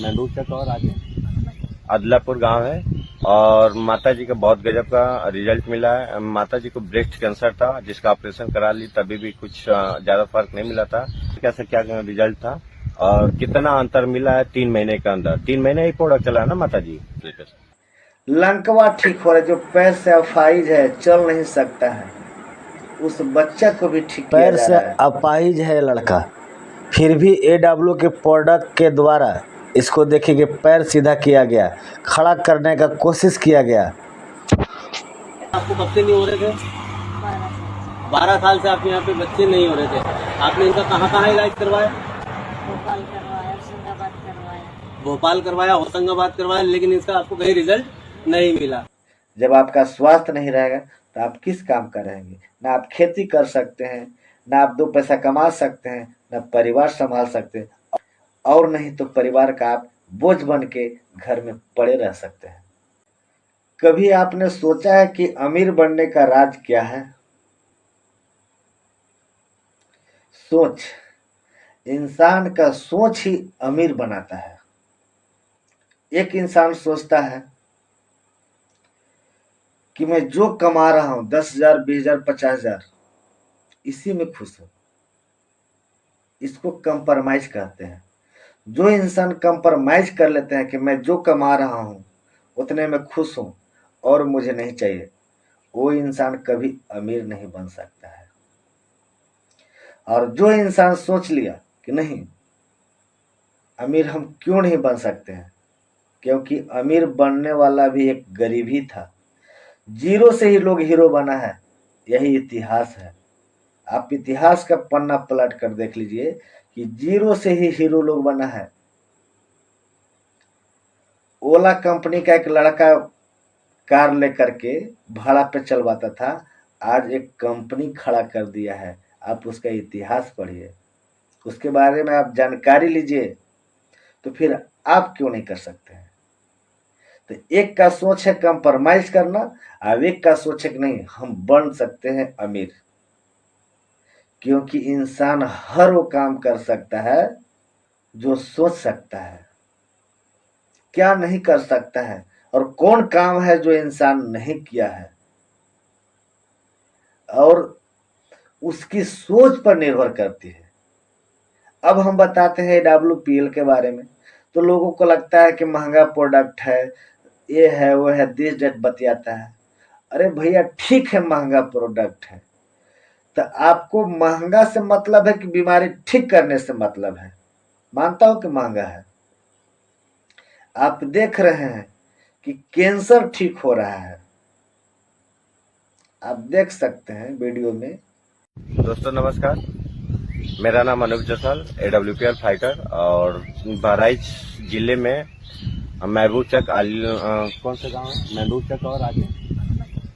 महबूब चक और आगे अदलापुर गांव है। और माता जी का बहुत गजब का रिजल्ट मिला है। माता जी को ब्रेस्ट कैंसर था, जिसका ऑपरेशन करा ली, तभी भी कुछ ज्यादा फर्क नहीं मिला था। कैसा क्या रिजल्ट था और कितना अंतर मिला है 3 महीने के अंदर। 3 महीने ही प्रोडक्ट चला है ना माता जी। लंकवा ठीक हो रहा है, जो पैर से अपाहिज है, चल नहीं सकता है, उस बच्चा को भी ठीक किया पैर जा से रहा है। अपाहिज है लड़का, फिर भी AW के प्रोडक्ट के द्वारा इसको देखिए कि पैर सीधा किया गया, खड़ा करने का कोशिश किया गया। आपको कब से नहीं हो रहे थे? 12 साल से आपके यहाँ पे बच्चे नहीं हो रहे थे। आपने इनका कहाँ इलाज करवाया? भोपाल करवाया, होशंगाबाद करवाया। भोपाल करवाया, होशंगाबाद करवाया, लेकिन इसका आपको कहीं रिजल्ट नहीं मिला। जब आपका स्वास्थ्य नहीं रहेगा तो आप किस काम का रहेंगे? ना आप खेती कर सकते हैं, ना आप 2 पैसा कमा सकते हैं, ना परिवार संभाल सकते हैं, और नहीं तो परिवार का आप बोझ बन के घर में पड़े रह सकते हैं। कभी आपने सोचा है कि अमीर बनने का राज क्या है? सोच। इंसान का सोच ही अमीर बनाता है। एक इंसान सोचता है कि मैं जो कमा रहा हूं 10,000, 20,000, 50,000, इसी में खुश हूं, इसको कंप्रोमाइज कहते हैं। जो इंसान कंप्रोमाइज कर लेते हैं कि मैं जो कमा रहा हूं उतने में खुश हूं और मुझे नहीं चाहिए, वो इंसान कभी अमीर नहीं बन सकता है। और जो इंसान सोच लिया कि नहीं, अमीर हम क्यों नहीं बन सकते हैं, क्योंकि अमीर बनने वाला भी एक गरीब ही था। जीरो से ही लोग हीरो बना है, यही इतिहास है। आप इतिहास का पन्ना पलट कर देख लीजिए कि जीरो से ही हीरो लोग बना है। ओला कंपनी का एक लड़का कार लेकर के भाड़ा पे चलवाता था, आज एक कंपनी खड़ा कर दिया है। आप उसका इतिहास पढ़िए, उसके बारे में आप जानकारी लीजिए, तो फिर आप क्यों नहीं कर सकते हैं? तो एक का सोच है कंप्रोमाइज करना, और एक का सोच है कि नहीं, हम बन सकते हैं अमीर। क्योंकि इंसान हर वो काम कर सकता है जो सोच सकता है। क्या नहीं कर सकता है, और कौन काम है जो इंसान नहीं किया है, और उसकी सोच पर निर्भर करती है। अब हम बताते हैं AWPL के बारे में, तो लोगों को लगता है कि महंगा प्रोडक्ट है, ये है वो है, देश डेट बतियाता है। अरे भैया ठीक है, महंगा प्रोडक्ट है, तो आपको महंगा से मतलब है कि बीमारी ठीक करने से मतलब है? मानता हूं कि महंगा है। आप देख रहे हैं कि कैंसर ठीक हो रहा है, आप देख सकते हैं वीडियो में। दोस्तों नमस्कार, मेरा नाम अनूप जसवाल, AWPL फाइटर, और बहराइच जिले में महबूब चक कौन सा गांव है? महबूब चक और आगे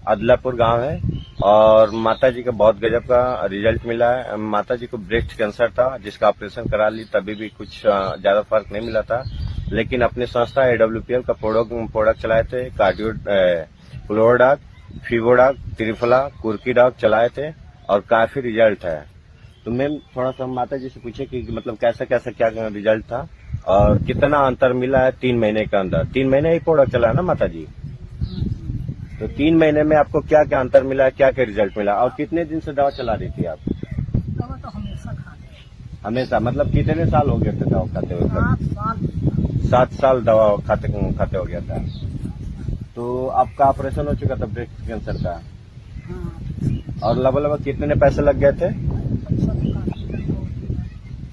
अदलापुर गांव है। और माता जी का बहुत गजब का रिजल्ट मिला है। माता जी को ब्रेस्ट कैंसर था, जिसका ऑपरेशन करा ली, तभी भी कुछ ज्यादा फर्क नहीं मिला था। लेकिन अपनी संस्था AWPL का प्रोडक्ट चलाए थे। कार्डियो फ्लोरोडाक, फीवोडाक, त्रिफला, कुर्कीडाक चलाए थे, और काफी रिजल्ट है। तो मैम थोड़ा सा माता जी से पूछे कि मतलब कैसा कैसा क्या रिजल्ट था और कितना अंतर मिला है 3 महीने के अंदर। 3 महीने ही प्रोडक्ट चला है ना माता जी। तो 3 महीने में आपको क्या क्या अंतर मिला है, क्या क्या रिजल्ट मिला, और कितने दिन से दवा चला रही थी आप? दवा तो हमेशा खाते। हमेशा मतलब कितने साल हो गए थे दवा खाते हुए? 7 साल। 7 साल दवा खाते हो गया था। तो आपका ऑपरेशन हो चुका था ब्रेस्ट कैंसर का, और लगभग कितने पैसे लग गए थे?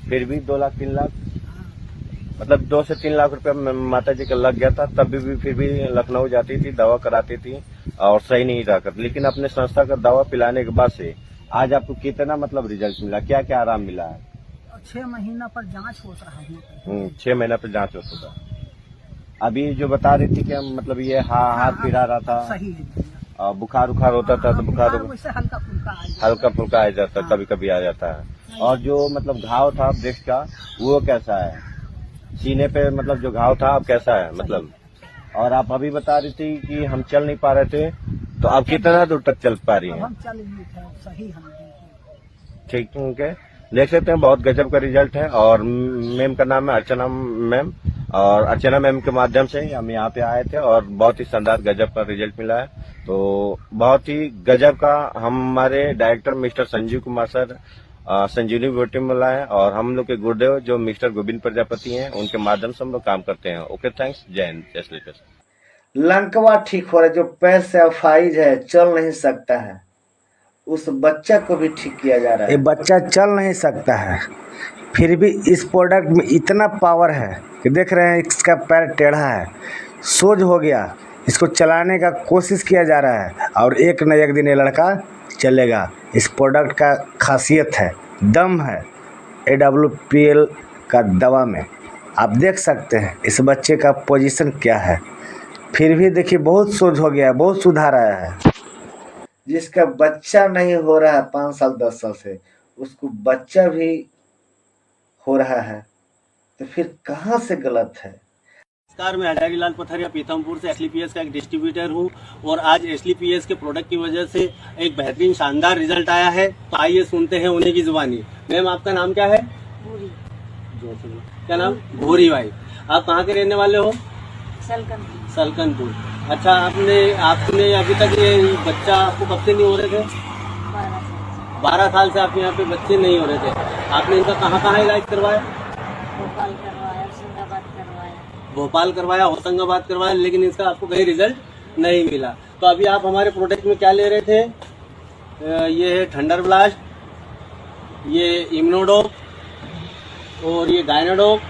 फिर भी 2 लाख 3 लाख, मतलब 2 से 3 लाख रुपया माता जी का लग गया था। तभी भी फिर भी लखनऊ जाती थी, दवा कराती थी, और सही नहीं रहा कर। लेकिन अपने संस्था का दवा पिलाने के बाद से आज आपको कितना मतलब रिजल्ट मिला, क्या क्या आराम मिला है? 6 महीना पर जांच होता है। 6 महीना पर जांच होता था। अभी जो बता रही थी कि मतलब ये हाथ पिरा रहा था, सही है। और बुखार होता था, तो बुखार वैसे हल्का फुल्का आ जाता है, कभी कभी आ जाता है। और जो मतलब घाव था ब्रेस्ट का, वो कैसा है? सीने पे मतलब जो घाव था अब कैसा है मतलब? और आप अभी बता रही थी कि हम चल नहीं पा रहे थे, तो आप कितना दूर तक चल पा रही हैं? हम चल सही। ठीक है। देख सकते हैं बहुत गजब का रिजल्ट है। और मैम का नाम है अर्चना मैम, और अर्चना मैम के माध्यम से ही हम यहाँ पे आए थे और बहुत ही शानदार गजब का रिजल्ट मिला है। तो बहुत ही गजब का हमारे director mister Sanjeev Kumar sir Sanjivani beauty में मिला है, और हम लोग के गुरुदेव जो मिस्टर गोविंद प्रजापति हैं उनके माध्यम से हम लोग काम करते हैं। ओके, थैंक्स, जय हिंद, जय श्री कृष्ण। लंकवा ठीक हो रहा है, जो पैर से अफाइज है, चल नहीं सकता है, उस बच्चा को भी ठीक किया जा रहा ये है। बच्चा चल नहीं सकता है, फिर भी इस प्रोडक्ट में इतना पावर है कि देख रहे हैं इसका पैर टेढ़ा है, सोज हो गया, इसको चलाने का कोशिश किया जा रहा है और एक न एक दिन ये लड़का चलेगा। इस प्रोडक्ट का खासियत है, दम है AWPL का दवा में। आप देख सकते हैं इस बच्चे का पोजीशन क्या है, फिर भी देखिए बहुत सोज हो गया है, बहुत सुधार आया है। जिसका बच्चा नहीं हो रहा है 5 साल 10 साल से, उसको बच्चा भी हो रहा है, तो फिर कहाँ से गलत है? नमस्कार, मैं हजारी लाल पथरिया पीथमपुर से एसलीपीएस का एक डिस्ट्रीब्यूटर हूं, और आज एसलीपीएस के प्रोडक्ट की वजह से एक बेहतरीन शानदार रिजल्ट आया है। तो आइए सुनते हैं उन्हीं की जुबानी। मैम, आपका नाम क्या है? पूरी क्या नाम? भूरी बाई। आप कहाँ के रहने वाले हो? सलकनपुर। सलकनपुर। अच्छा, आपने अभी तक ये बच्चा आपको कब से नहीं हो रहे थे? 12 साल से आप यहाँ पे बच्चे नहीं हो रहे थे। आपने इनका कहाँ इलाज करवाया? भोपाल करवाया, होशंगाबाद करवाया। भोपाल करवाया, होशंगाबाद करवाया, लेकिन इसका आपको कहीं रिजल्ट नहीं मिला। तो अभी आप हमारे प्रोडक्ट में क्या ले रहे थे? ये है थंडर ब्लास्ट, ये इम्यूनोडोप, और ये गायनाडोप,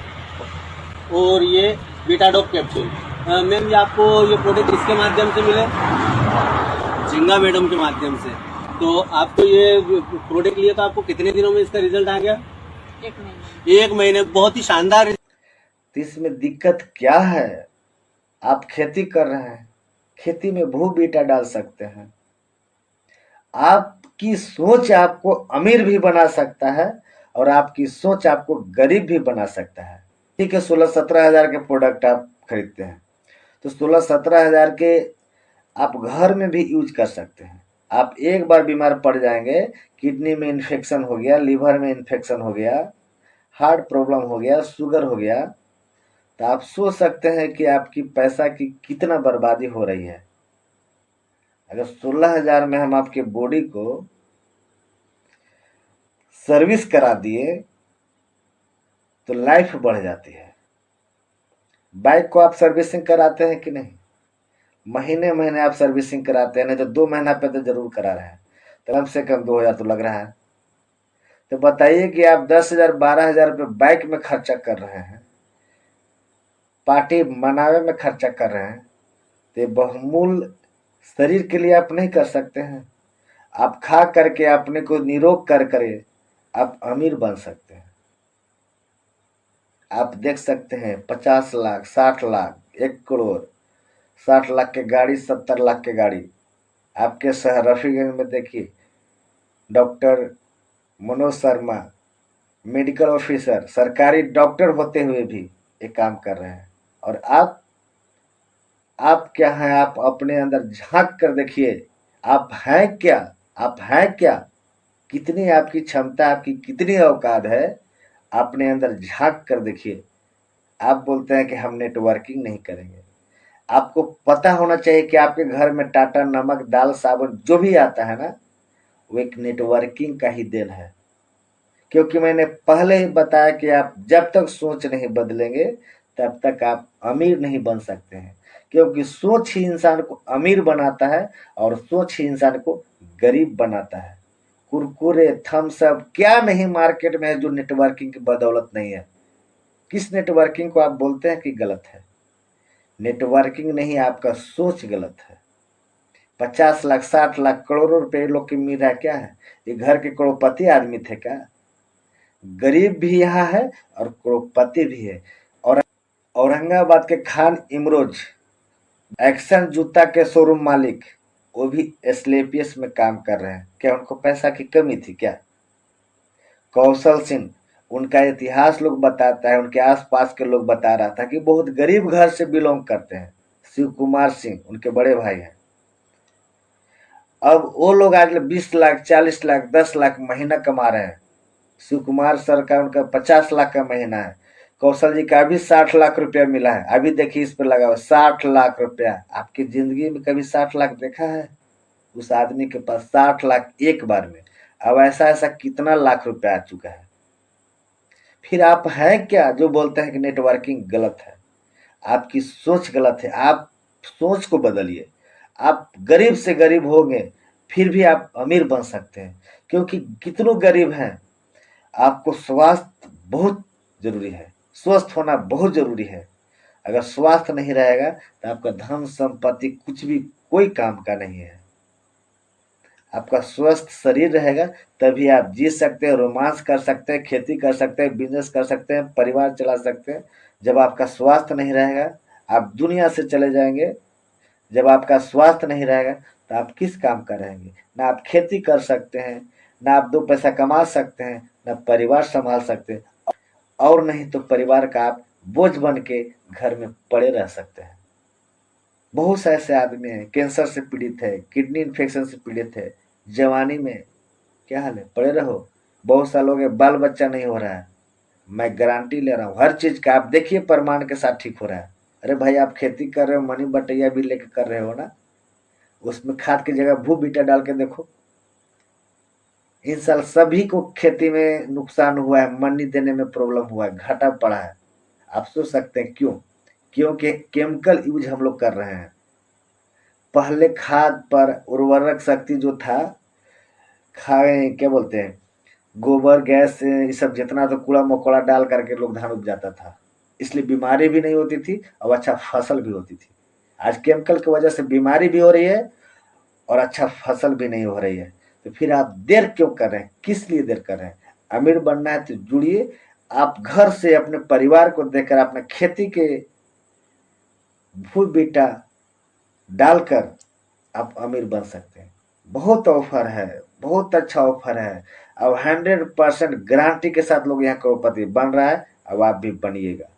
और ये बीटाडोप कैप्सूल। मैम, ये आपको ये प्रोडक्ट किसके माध्यम से मिले? झिंगा मैडम के माध्यम से। तो आपको ये प्रोडक्ट लिया तो आपको कितने दिनों में इसका रिजल्ट आ गया? 1 महीने। 1 महीने। बहुत ही शानदार। तो इसमें दिक्कत क्या है? आप खेती कर रहे हैं, खेती में भू बीटा डाल सकते हैं। आपकी सोच आपको अमीर भी बना सकता है और आपकी सोच आपको गरीब भी बना सकता है। ठीक है, 16-17 हजार के प्रोडक्ट आप खरीदते हैं, तो 16-17 हजार के आप घर में भी यूज कर सकते हैं। आप एक बार बीमार पड़ जाएंगे, किडनी में इन्फेक्शन हो गया, लीवर में इन्फेक्शन हो गया, हार्ट प्रॉब्लम हो गया, शुगर हो गया, तो आप सोच सकते हैं कि आपकी पैसा की कितना बर्बादी हो रही है। अगर 16 हजार में हम आपके बॉडी को सर्विस करा दिए तो लाइफ बढ़ जाती है। बाइक को आप सर्विसिंग कराते हैं कि नहीं? महीने महीने आप सर्विसिंग कराते हैं, नहीं तो 2 महीना पे तो जरूर करा रहे हैं, तो कम से कम 2000 तो लग रहा है। तो बताइए कि आप 10,000 12,000 रुपये बाइक में खर्चा कर रहे हैं, पार्टी मनावे में खर्चा कर रहे हैं, तो बहुमूल्य शरीर के लिए आप नहीं कर सकते हैं? आप खा करके अपने को निरोग कर करे आप अमीर बन सकते हैं। आप देख सकते हैं 50 लाख 60 लाख 1 करोड़ 60 लाख के गाड़ी 70 लाख के गाड़ी आपके शहर रफीगंज में देखिए, doctor Manoj Sharma medical officer सरकारी डॉक्टर होते हुए भी ये काम कर रहे हैं। और आप क्या हैं? आप अपने अंदर झांक कर देखिए, आप हैं क्या? आप हैं क्या? कितनी आपकी क्षमता, आपकी कितनी औकात है? अपने अंदर झांक कर देखिए। आप बोलते हैं कि हम नेटवर्किंग नहीं करेंगे। आपको पता होना चाहिए कि आपके घर में टाटा नमक दाल साबुन जो भी आता है ना, वो एक नेटवर्किंग का ही देन है। क्योंकि मैंने पहले ही बताया कि आप जब तक सोच नहीं बदलेंगे तब तक आप अमीर नहीं बन सकते हैं। क्योंकि सोच ही इंसान को अमीर बनाता है और सोच ही इंसान को गरीब बनाता है। कुरकुरे थम्स अप क्या नहीं मार्केट में है जो नेटवर्किंग की बदौलत नहीं है। किस नेटवर्किंग को आप बोलते हैं कि गलत है? नेटवर्किंग नहीं, आपका सोच गलत है। 50 लाख 60 लाख करोड़ों रुपए लोग की उम्मीद है क्या है? ये घर के करोड़पति आदमी थे क्या? गरीब भी यहाँ है और करोड़पति भी है। और औरंगाबाद के खान इमरोज एक्शन जूता के शोरूम मालिक, वो भी एसलीपीएस में काम कर रहे हैं। क्या उनको पैसा की कमी थी क्या? कौशल सिंह, उनका इतिहास लोग बताता है, उनके आसपास के लोग बता रहा था कि बहुत गरीब घर से बिलोंग करते हैं। शिव कुमार सिंह उनके बड़े भाई हैं। अब वो लोग आज 20 लाख 40 लाख 10 लाख महीना कमा रहे हैं। शिव कुमार सर का उनका 50 लाख का महीना है। कौशल जी का भी 60 लाख रुपया मिला है। अभी देखिए इस पर लगा हुआ 60 लाख रुपया। आपकी जिंदगी में कभी 60 लाख देखा है? उस आदमी के पास 60 लाख एक बार में। अब ऐसा ऐसा कितना लाख रुपया आ चुका है। फिर आप हैं क्या जो बोलते हैं कि नेटवर्किंग गलत है? आपकी सोच गलत है। आप सोच को बदलिए। आप गरीब से गरीब होंगे फिर भी आप अमीर बन सकते हैं, क्योंकि कितनों गरीब हैं। आपको स्वास्थ्य बहुत जरूरी है, स्वस्थ होना बहुत जरूरी है। अगर स्वास्थ्य नहीं रहेगा तो आपका धन संपत्ति कुछ भी कोई काम का नहीं है। आपका स्वस्थ शरीर रहेगा तभी आप जी सकते हैं, रोमांस कर सकते हैं, खेती कर सकते हैं, बिजनेस कर सकते हैं, परिवार चला सकते हैं। जब आपका स्वास्थ्य नहीं रहेगा आप दुनिया से चले जाएंगे। जब आपका स्वास्थ्य नहीं रहेगा तो आप किस काम का रहेंगे? ना आप खेती कर सकते हैं, ना आप 2 पैसा कमा सकते हैं, ना परिवार संभाल सकते हैं, और नहीं तो परिवार का आप बोझ बन के घर में पड़े रह सकते हैं। बहुत से ऐसे आदमी हैं कैंसर से पीड़ित है, किडनी इन्फेक्शन से पीड़ित है। जवानी में क्या हाल है, पड़े रहो। बहुत सालों के बाल बच्चा नहीं हो रहा है। मैं गारंटी ले रहा हूँ हर चीज का। आप देखिए प्रमाण के साथ ठीक हो रहा है। अरे भाई आप खेती कर रहे हो, मनी बटैया भी लेके कर रहे हो ना, उसमें खाद की जगह भू बीटा डाल के देखो। इन साल सभी को खेती में नुकसान हुआ है, मनी देने में प्रॉब्लम हुआ है, घाटा पड़ा है। आप सोच सकते हैं क्यों? क्योंकि केमिकल यूज हम लोग कर रहे हैं। पहले खाद पर उर्वरक शक्ति जो था, क्या बोलते हैं, गोबर गैस ये सब जितना तो कूड़ा मकोड़ा डाल करके लोग धान उपजाता था, इसलिए बीमारी भी नहीं होती थी और अच्छा फसल भी होती थी। आज केमिकल की वजह से बीमारी भी हो रही है और अच्छा फसल भी नहीं हो रही है। तो फिर आप देर क्यों कर रहे हैं? किस लिए देर कर रहे हैं? अमीर बनना है तो जुड़िए। आप घर से अपने परिवार को देखकर अपने खेती के भू बीटा डालकर आप अमीर बन सकते हैं। बहुत ऑफर है, बहुत अच्छा ऑफर है। अब 100% गारंटी के साथ लोग यहाँ करोड़पति बन रहा है। अब आप भी बनिएगा।